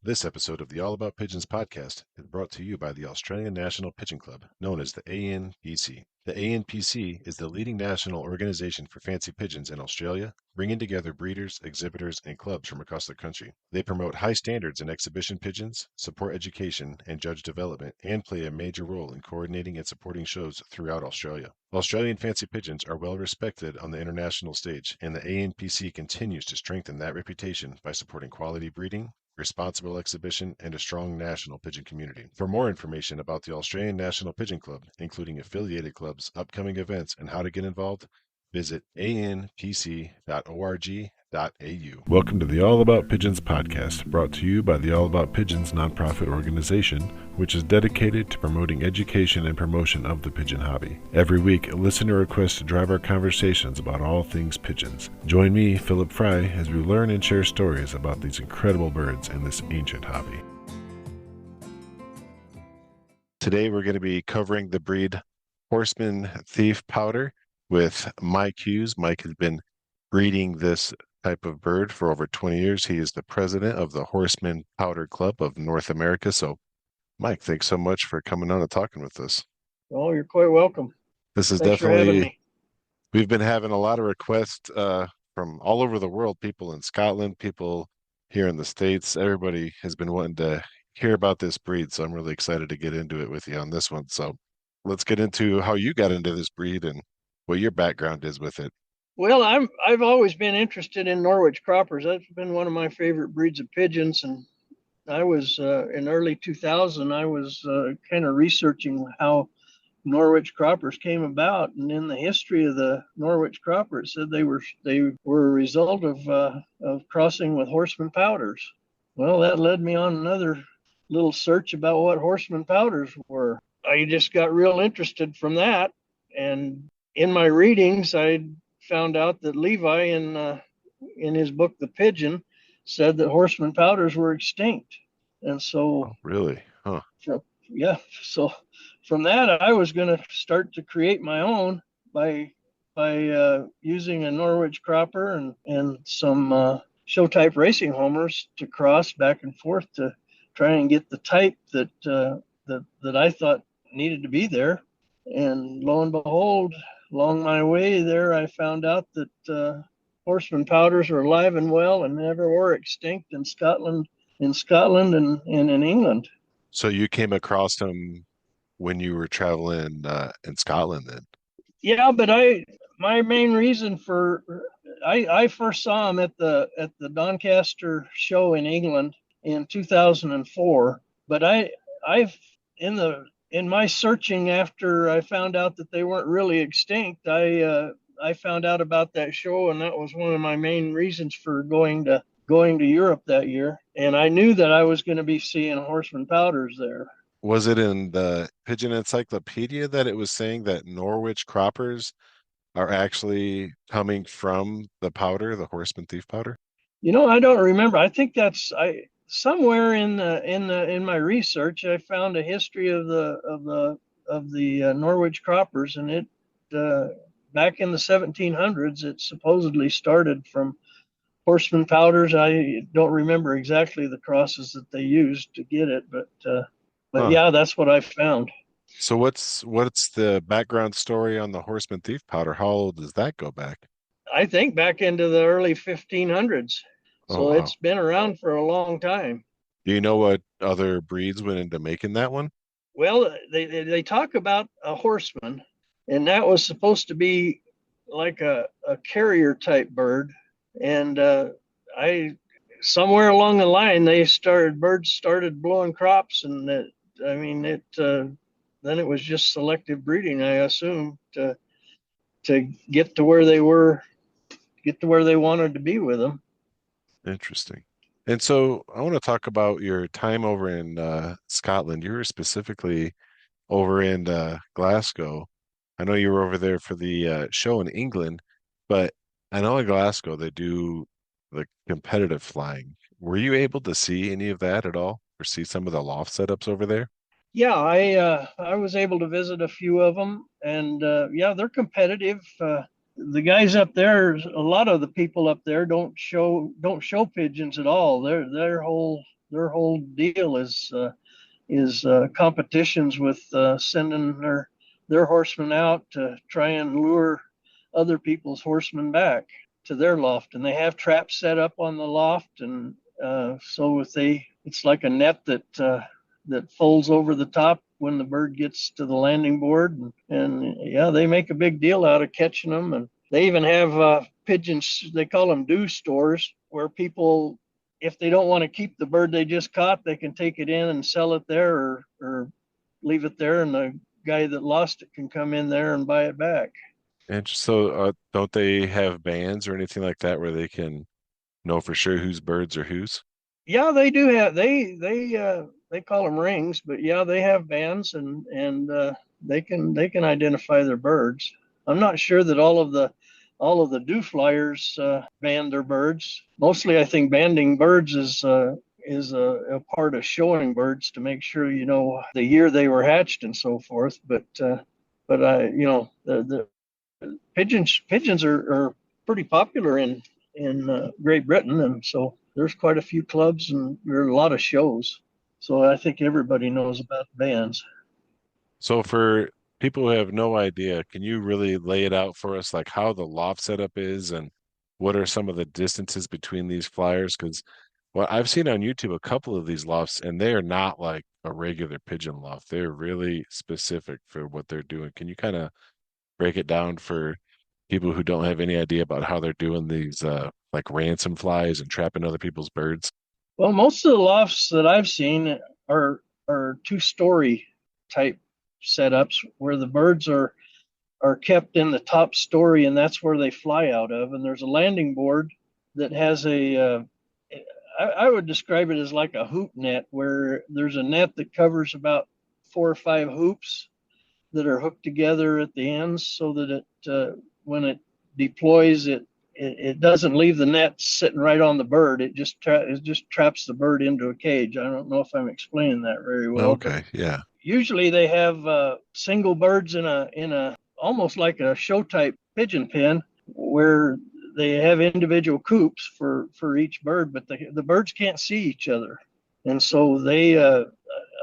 This episode of the All About Pigeons podcast is brought to you by the Australian National Pigeon Club, known as the ANPC. The ANPC is the leading national organization for fancy pigeons in Australia, bringing together breeders, exhibitors, and clubs from across the country. They promote high standards in exhibition pigeons, support education and judge development, and play a major role in coordinating and supporting shows throughout Australia. Australian fancy pigeons are well respected on the international stage, and the ANPC continues to strengthen that reputation by supporting quality breeding, responsible exhibition, and a strong national pigeon community. For more information about the Australian National Pigeon Club, including affiliated clubs, upcoming events, and how to get involved, visit anpc.org.au. Welcome to the All About Pigeons podcast, brought to you by the All About Pigeons nonprofit organization, which is dedicated to promoting education and promotion of the pigeon hobby. Every week, a listener requests to drive our conversations about all things pigeons. Join me, Phillip Fry, as we learn and share stories about these incredible birds and this ancient hobby. Today, we're going to be covering the breed Horseman Pouter with Mike Hughes. Mike has been breeding this type of bird for over 20 years. He is the president of the Horseman Pouter Club of North America. So, Mike, thanks so much for coming on and talking with us. Oh, you're quite welcome. This is Thanks for having me. We've been having a lot of requests from all over the world, people in Scotland, people here in the States. Everybody has been wanting to hear about this breed. So I'm really excited to get into it with you on this one. So let's get into how you got into this breed and what your background is with it. Well, I've always been interested in Norwich croppers. That's been one of my favorite breeds of pigeons, and I was in early 2000. I was kind of researching how Norwich croppers came about, and in the history of the Norwich cropper, it said they were a result of crossing with Horseman Pouters. Well, that led me on another little search about what Horseman Pouters were. I just got real interested from that, and in my readings, I found out that Levi in his book The Pigeon said that Horseman Pouters were extinct, and so really, huh? So from that, I was going to start to create my own by using a Norwich cropper and some show type racing homers to cross back and forth to try and get the type that I thought needed to be there. And lo and behold, along my way there, I found out that Horseman Pouters are alive and well and never were extinct in Scotland and in England. So you came across them when you were traveling in Scotland then? Yeah, but my main reason for I first saw them at the Doncaster show in England in 2004. But I've in my searching after I found out that they weren't really extinct, I found out about that show, and that was one of my main reasons for going to Europe that year. And I knew that I was going to be seeing Horseman Pouters there. Was it in the Pigeon Encyclopedia that it was saying that Norwich croppers are actually coming from the powder, the Horseman Thief Pouter? I don't remember. I think that's somewhere in my research, I found a history of the Norwich croppers, and it back in the 1700s, it supposedly started from Horseman Pouters. I don't remember exactly the crosses that they used to get it, but yeah, that's what I found. So what's the background story on the Horseman Thief Pouter? How old does that go back? I think back into the early 1500s. So It's been around for a long time. Do you know what other breeds went into making that one? Well, they talk about a horseman, and that was supposed to be like a carrier type bird. And somewhere along the line, birds started blowing crops, and then it was just selective breeding, I assume, to get to where they wanted to be with them. Interesting. And so I want to talk about your time over in Scotland. You were specifically over in Glasgow. I know you were over there for the show in England, but I know in Glasgow they do the competitive flying. Were you able to see any of that at all, or see some of the loft setups over there? Yeah, I was able to visit a few of them, and yeah, they're competitive. The guys up there, a lot of the people up there don't show pigeons at all. Their whole their whole deal is competitions with sending their horsemen out to try and lure other people's horsemen back to their loft, and they have traps set up on the loft, and so if it's like a net that folds over the top when the bird gets to the landing board, and yeah, they make a big deal out of catching them, and they even have pigeons. They call them dew stores, where people, if they don't want to keep the bird they just caught, they can take it in and sell it there, or leave it there, and the guy that lost it can come in there and buy it back. And so, don't they have bands or anything like that where they can know for sure whose birds are whose? Yeah, they do have they call them rings, but yeah, they have bands, and they can identify their birds. I'm not sure that all of the dew flyers band their birds. Mostly, I think banding birds is a part of showing birds to make sure you know the year they were hatched and so forth. But I the pigeons are pretty popular in Great Britain, and so there's quite a few clubs and there are a lot of shows. So I think everybody knows about bands. So for people who have no idea, can you really lay it out for us, like how the loft setup is and what are some of the distances between these flyers? Because well, I've seen on YouTube a couple of these lofts, and they are not like a regular pigeon loft. They're really specific for what they're doing. Can you kind of break it down for people who don't have any idea about how they're doing these like ransom flies and trapping other people's birds? Well, most of the lofts that I've seen are two-story type setups where the birds are kept in the top story, and that's where they fly out of. And there's a landing board that has I would describe it as like a hoop net, where there's a net that covers about 4 or 5 hoops that are hooked together at the ends, so that when it deploys, it doesn't leave the net sitting right on the bird. It just traps the bird into a cage. I don't know if I'm explaining that very well, but Okay, yeah. usually they have single birds in a almost like a show type pigeon pen, where they have individual coops for each bird, but the birds can't see each other, and so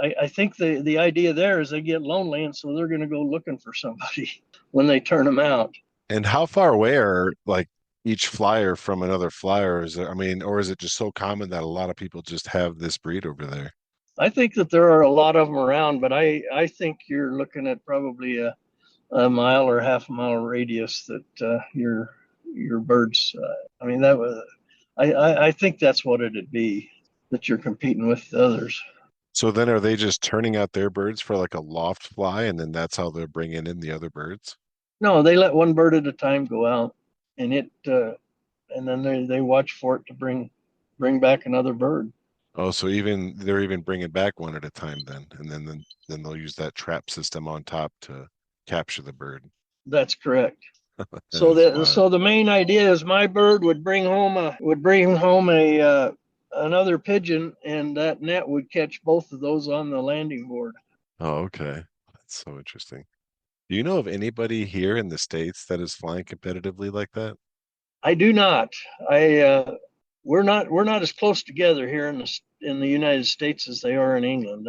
I think the idea there is they get lonely, and so they're going to go looking for somebody when they turn them out. And how far away are like each flyer from another flyer? Is there, I mean, or is it just so common that a lot of people just have this breed over there? I think that there are a lot of them around, but I think you're looking at probably a mile or half a mile radius that your birds. I mean that was. I think that's what it'd be, that you're competing with the others. So then are they just turning out their birds for like a loft fly and then that's how they're bringing in the other birds? No, they let one bird at a time go out, and and then they watch for it to bring back another bird. Oh, so even they're even bringing back one at a time then, and then they'll use that trap system on top to capture the bird. That's correct. That So is the wild. so the main idea is my bird would bring home a another pigeon, and that net would catch both of those on the landing board. Oh, okay. That's so interesting. Do you know of anybody here in the States that is flying competitively like that? I do not. I we're not as close together here in the United States as they are in England.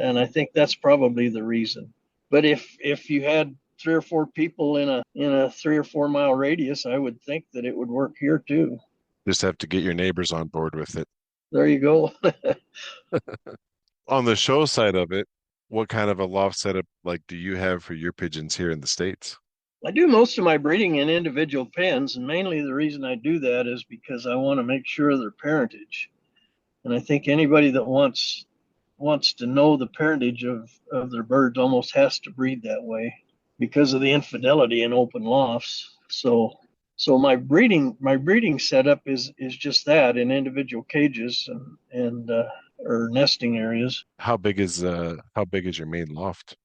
And I think that's probably the reason. But if you had 3 or 4 people in a 3 or 4 mile radius, I would think that it would work here too. Just have to get your neighbors on board with it. There you go. On the show side of it, what kind of a loft setup like do you have for your pigeons here in the States? I do most of my breeding in individual pens, and mainly the reason I do that is because I want to make sure of their parentage. And I think anybody that wants to know the parentage of their birds almost has to breed that way because of the infidelity in open lofts. So my breeding setup is just that, in individual cages and or nesting areas. How big is your main loft?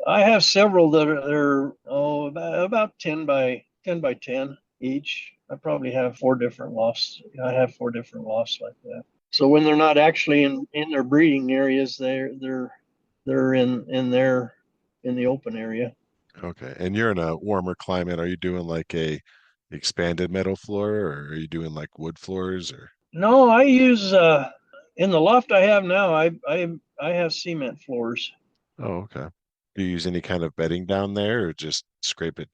I have several that are about 10 by 10 each. I probably have 4 different lofts. I have 4 different lofts like that. So when they're not actually in their breeding areas, they're in the open area. Okay. And you're in a warmer climate. Are you doing like a expanded metal floor or are you doing like wood floors or No, I use In the loft I have now, I have cement floors. Oh, okay. Do you use any kind of bedding down there or just scrape it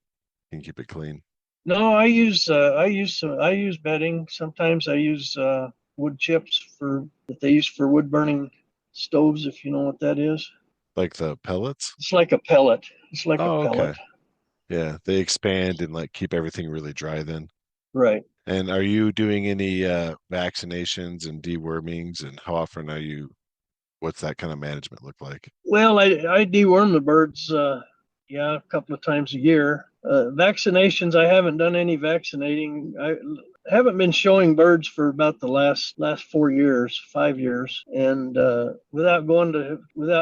and keep it clean? No, I use bedding. Sometimes I use wood chips for that they use for wood burning stoves, if you know what that is. Like the pellets? It's like a pellet. It's like a Oh, okay. pellet. Yeah, they expand and like keep everything really dry then. Right. And are you doing any vaccinations and dewormings and how often are you, what's that kind of management look like? Well, I deworm the birds, yeah, a couple of times a year. Vaccinations, I haven't done any vaccinating. I haven't been showing birds for about the last 4 years, 5 years, and without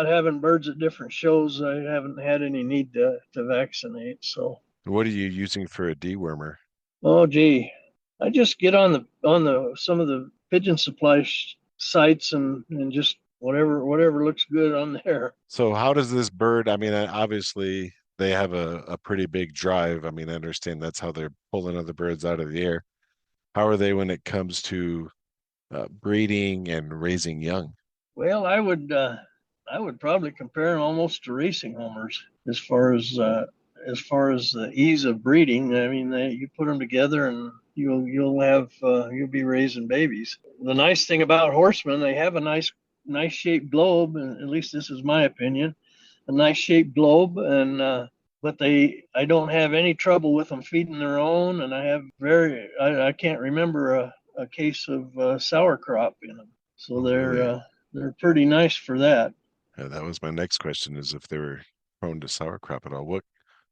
having birds at different shows, I haven't had any need to vaccinate. So, What are you using for a dewormer? oh gee, I just get on the some of the pigeon supply sites and just whatever looks good on there. So how does this bird, I mean, obviously they have a pretty big drive. I mean, I understand that's how they're pulling other birds out of the air. How are they when it comes to breeding and raising young? Well, I would probably compare them almost to racing homers as far as the ease of breeding. I mean, you put them together and you'll be raising babies. The nice thing about horsemen, they have a nice shaped globe, and at least this is my opinion, a nice shaped globe, and but I don't have any trouble with them feeding their own, and I can't remember a case of sour crop in them. So Oh, really? they're pretty nice for that. That was my next question is if they were prone to sauerkraut at all.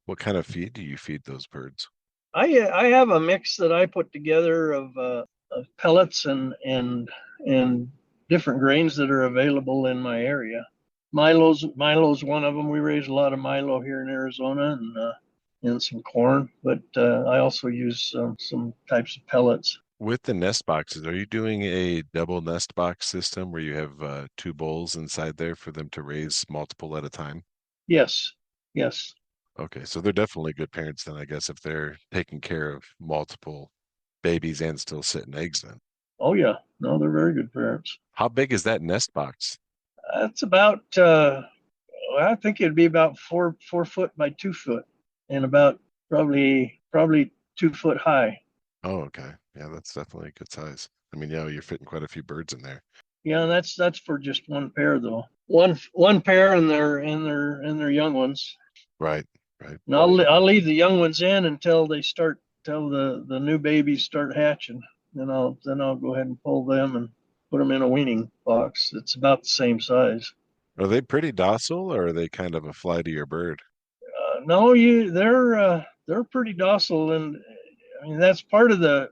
What kind of feed do you feed those birds? I have a mix that I put together of pellets and different grains that are available in my area. Milo's one of them. We raise a lot of Milo here in Arizona and some corn, but I also use some types of pellets. With the nest boxes, are you doing a double nest box system where you have two bowls inside there for them to raise multiple at a time? Yes, yes. Okay, so they're definitely good parents then, I guess, if they're taking care of multiple babies and still sitting eggs then. Oh yeah. No, they're very good parents. How big is that nest box? That's about I think it'd be about 4 foot by 2 foot, and about probably 2 foot high. Oh, okay. Yeah, that's definitely a good size. I mean, yeah, you're fitting quite a few birds in there. Yeah, that's for just one pair though. One pair and their young ones. Right, right. And I'll leave the young ones in until the new babies start hatching. Then I'll go ahead and pull them and put them in a weaning box. It's about the same size. Are they pretty docile or are they kind of a fly to your bird? No, they're pretty docile, and I mean that's part of the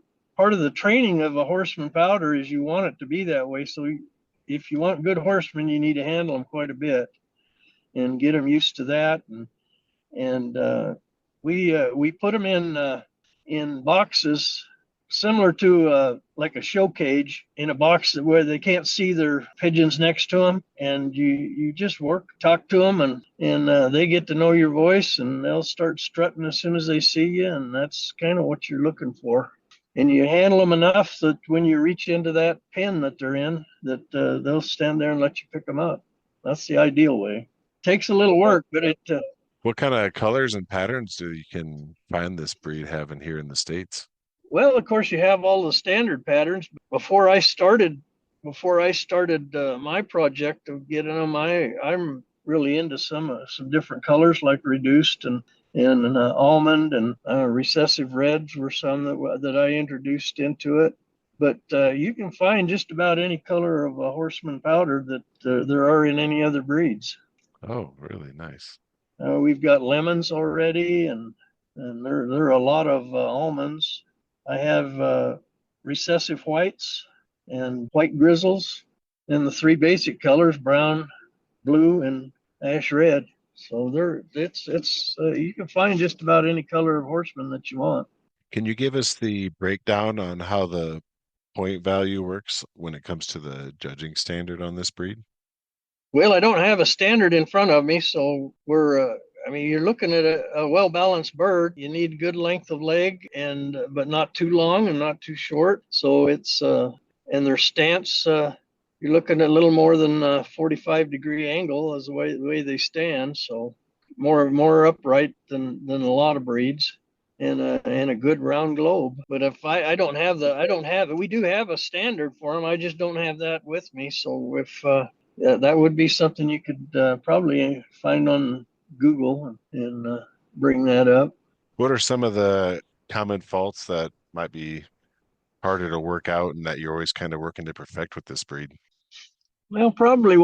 training of a horseman powder is you want it to be that way. So if you want good horsemen, you need to handle them quite a bit and get them used to that. And we put them in boxes similar to like a show cage in a box where they can't see their pigeons next to them, and you just talk to them, and they get to know your voice, and they'll start strutting as soon as they see you, and that's kind of what you're looking for. And you handle them enough that when you reach into that pen that they're in, that they'll stand there and let you pick them up. That's the ideal way. Takes a little work, but it What kind of colors and patterns do you can find this breed having here in the States? well, of course, you have all the standard patterns. Before I started my project of getting them, I'm really into some different colors like reduced and almond and recessive reds were some that I introduced into it. But you can find just about any color of a horseman powder that there are in any other breeds. Oh, really nice. We've got lemons already, and there are a lot of almonds. I have recessive whites and white grizzles, and the three basic colors: brown, blue, and ash red. So it's you can find just about any color of horseman that you want. Can you give us the breakdown on how the point value works when it comes to the judging standard on this breed? Well, I don't have a standard in front of me, so I mean, you're looking at a well-balanced bird. You need good length of leg, but not too long and not too short. So it's and their stance. you're looking at a little more than a 45-degree angle as the way they stand. So more upright than a lot of breeds, and a good round globe. But if I don't have it. We do have a standard for them. I just don't have that with me. So if yeah, that would be something you could probably find on Google and bring that up. What are some of the common faults that might be harder to work out and that you're always kind of working to perfect with this breed? Well, probably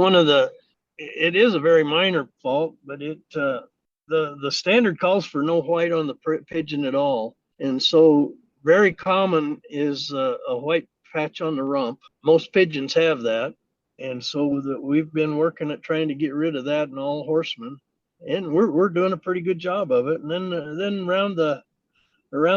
it is a very minor fault, but the standard calls for no white on the pigeon at all, and so very common is a white patch on the rump. Most pigeons have that, and so we've been working at trying to get rid of that in all horsemen, and we're doing a pretty good job of it. And then around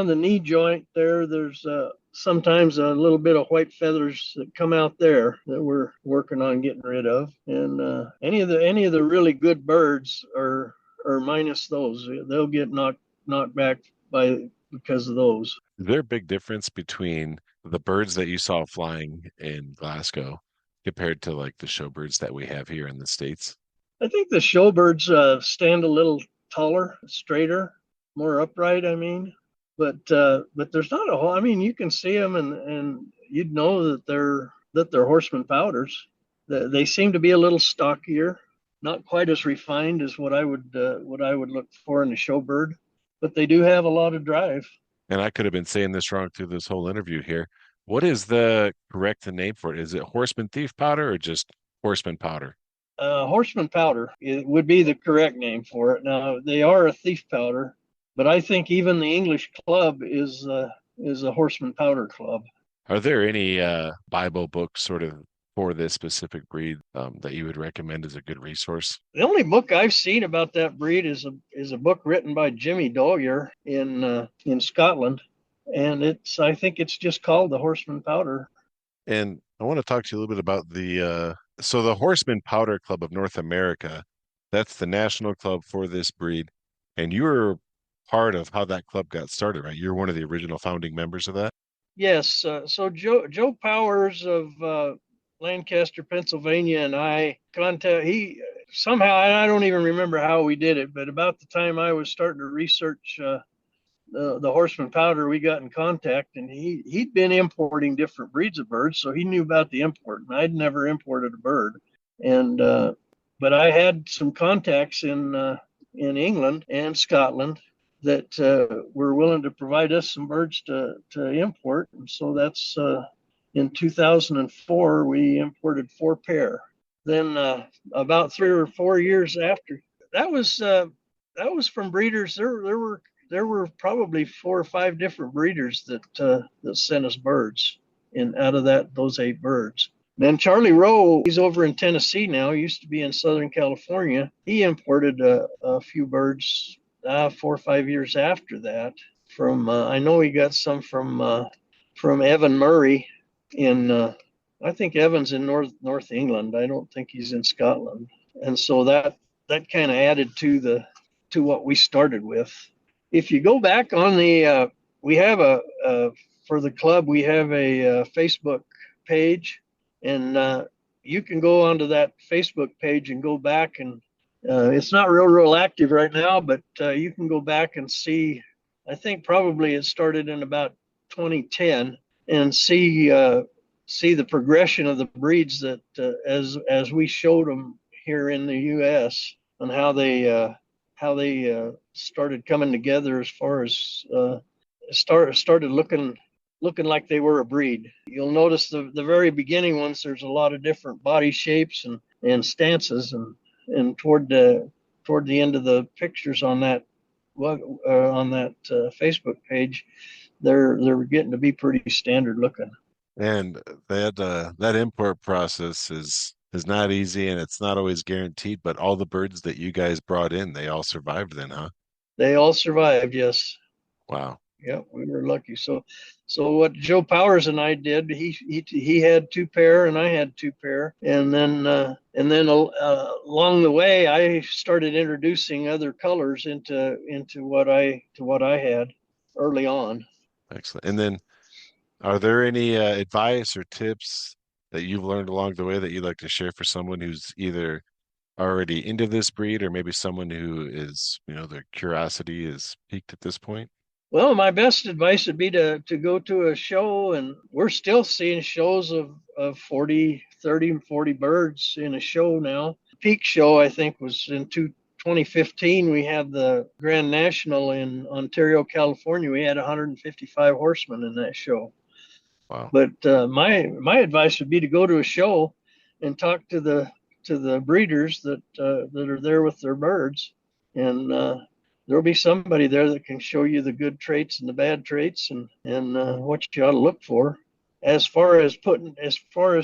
the knee joint there's sometimes a little bit of white feathers that come out there that we're working on getting rid of. And any of the really good birds are minus those. They'll get knocked back by because of those. Is there a big difference between the birds that you saw flying in Glasgow compared to like the showbirds that we have here in the States? I think the showbirds stand a little taller, straighter, more upright. I mean, but there's not a whole. I mean, you can see them and you'd know that they're horseman powders. They seem to be a little stockier, not quite as refined as what I would look for in a showbird, but they do have a lot of drive. And I could have been saying this wrong through this whole interview here. What is the correct name for it? Is it horseman thief powder or just horseman powder? Horseman powder it would be the correct name for it. Now they are a thief powder, but I think even the English club is a horseman powder club. Are there any Bible books sort of for this specific breed that you would recommend as a good resource? The only book I've seen about that breed is a book written by Jimmy Dogyer in Scotland, and I think it's just called the Horseman Powder. And I want to talk to you a little bit about the Horseman Pouter Club of North America. That's the national club for this breed. And you were part of how that club got started, right? You're one of the original founding members of that. Yes, so Joe Powers of Lancaster, Pennsylvania, and I contact he somehow I don't even remember how we did it, but about the time I was starting to research the horseman powder, we got in contact, and he'd been importing different breeds of birds, so he knew about the import, and I'd never imported a bird, and but I had some contacts in England and Scotland that were willing to provide us some birds to import, and so that's in 2004 we imported 4 pair. Then about 3 or 4 years after that was from breeders. There were probably 4 or 5 different breeders that sent us birds out of those 8 birds. Then Charlie Rowe, he's over in Tennessee now. He used to be in Southern California. He imported a few birds 4 or 5 years after that. I know he got some from Evan Murray in I think Evan's in North England. I don't think he's in Scotland. And so that kind of added to what we started with. If you go back on we have for the club, we have a Facebook page, and you can go onto that Facebook page and go back, and it's not real active right now, but you can go back and see. I think probably it started in about 2010, and see the progression of the breeds that as we showed them here in the U.S. and how they started coming together as far as started looking like they were a breed. You'll notice the very beginning ones. There's a lot of different body shapes and stances, and toward the end of the pictures on that Facebook page, they're getting to be pretty standard looking. And that import process is not easy and it's not always guaranteed, but all the birds that you guys brought in, they all survived then, huh? They all survived, yes. Wow. Yeah, we were lucky. So what Joe Powers and I did, he had 2 pair and I had 2 pair, and then along the way I started introducing other colors into what I had early on. Excellent. And then are there any advice or tips that you've learned along the way that you'd like to share for someone who's either already into this breed or maybe someone who is, their curiosity is piqued at this point? Well, my best advice would be to go to a show, and we're still seeing shows of 40, 30, and 40 birds in a show now. Peak show, I think, was in 2015. We had the Grand National in Ontario, California. We had 155 horsemen in that show. Wow. But my advice would be to go to a show and talk to the breeders that are there with their birds, and there'll be somebody there that can show you the good traits and the bad traits, and what you ought to look for. As far as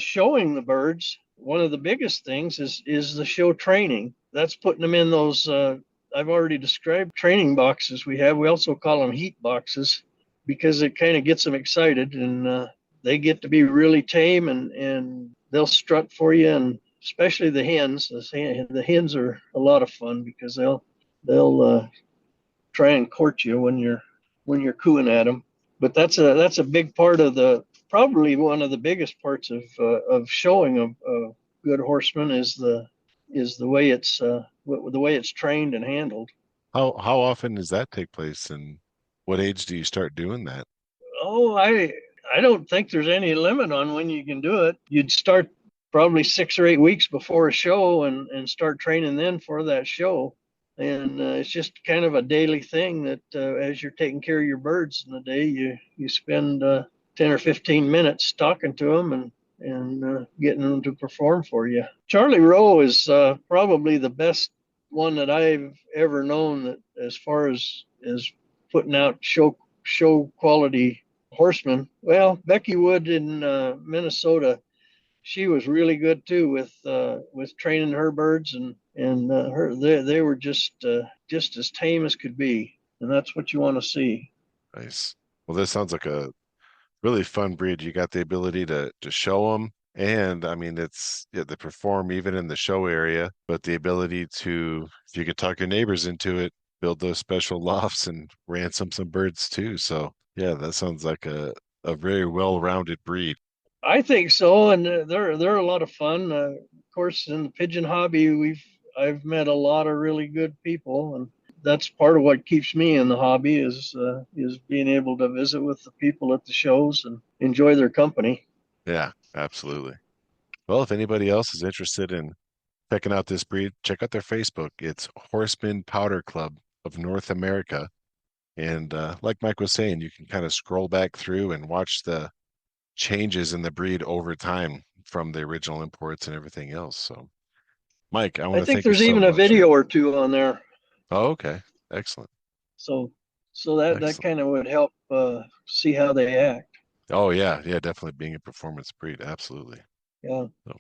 showing the birds, one of the biggest things is the show training. That's putting them in those. I've already described training boxes we have. We also call them heat boxes because it kind of gets them excited, and they get to be really tame, and they'll strut for you, and especially the hens. The hens are a lot of fun because they'll try and court you when you're cooing at them. But that's a big part of probably one of the biggest parts of showing a good horseman is the way it's trained and handled. How often does that take place, and what age do you start doing that? Oh, I don't think there's any limit on when you can do it. You'd start probably 6 or 8 weeks before a show and start training then for that show. And it's just kind of a daily thing that as you're taking care of your birds in the day, you spend 10 or 15 minutes talking to them and getting them to perform for you. Charlie Rowe is probably the best one that I've ever known that as far as putting out show quality horsemen. Well, Becky Wood in Minnesota, she was really good too with training her birds, and they were just as tame as could be, and that's what you want to see. Nice. Well, this sounds like a really fun breed. You got the ability to show them, and I mean, it's yeah, they perform even in the show area, but the ability to, if you could talk your neighbors into it, build those special lofts and ransom some birds too. So yeah, that sounds like a very well-rounded breed. I think so, and they're a lot of fun. Of course, in the pigeon hobby, I've met a lot of really good people, and that's part of what keeps me in the hobby is being able to visit with the people at the shows and enjoy their company. Yeah, absolutely. Well, if anybody else is interested in checking out this breed, check out their Facebook. It's Horseman Pouter Club of North America. And like Mike was saying, you can kind of scroll back through and watch the changes in the breed over time from the original imports and everything else. So, Mike, I want I to think thank you there's so even a much. video or two on there, Oh, okay. Excellent. so that Excellent. kind of would help see how they act. Oh, yeah. Yeah, definitely being a performance breed. Absolutely. Yeah. So,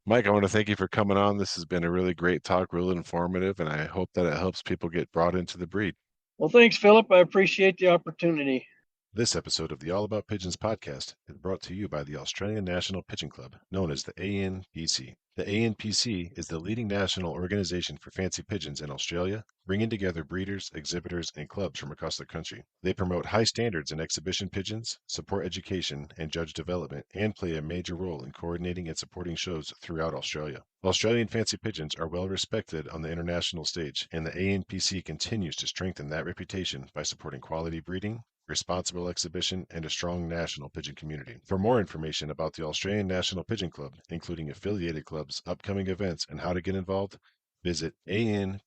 Mike, I want to thank you for coming on. This has been a really great talk, really informative, and I hope that it helps people get brought into the breed. Well, thanks, Philip. I appreciate the opportunity. This episode of the All About Pigeons podcast is brought to you by the Australian National Pigeon Club, known as the ANPC. The ANPC is the leading national organization for fancy pigeons in Australia, bringing together breeders, exhibitors, and clubs from across the country. They promote high standards in exhibition pigeons, support education and judge development, and play a major role in coordinating and supporting shows throughout Australia. Australian fancy pigeons are well respected on the international stage, and the ANPC continues to strengthen that reputation by supporting quality breeding, responsible exhibition, and a strong national pigeon community. For more information about the Australian National Pigeon Club, including affiliated clubs, upcoming events, and how to get involved, visit anpc.org.au.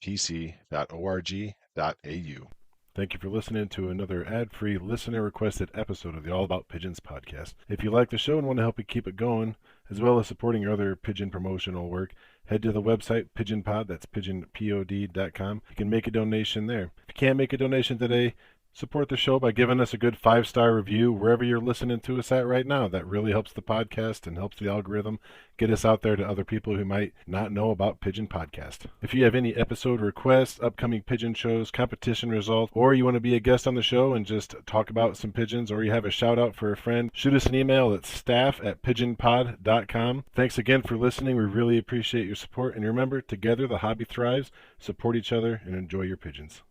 Thank you for listening to another ad-free, listener-requested episode of the All About Pigeons podcast. If you like the show and want to help it keep it going, as well as supporting your other pigeon promotional work, head to the website PigeonPod, that's pigeonpod.com. You can make a donation there. If you can't make a donation today, support the show by giving us a good 5-star review wherever you're listening to us at right now. That really helps the podcast and helps the algorithm get us out there to other people who might not know about Pigeon Podcast. If you have any episode requests, upcoming pigeon shows, competition results, or you want to be a guest on the show and just talk about some pigeons, or you have a shout out for a friend, shoot us an email at staff@pigeonpod.com. Thanks again for listening. We really appreciate your support. And remember, together the hobby thrives. Support each other and enjoy your pigeons.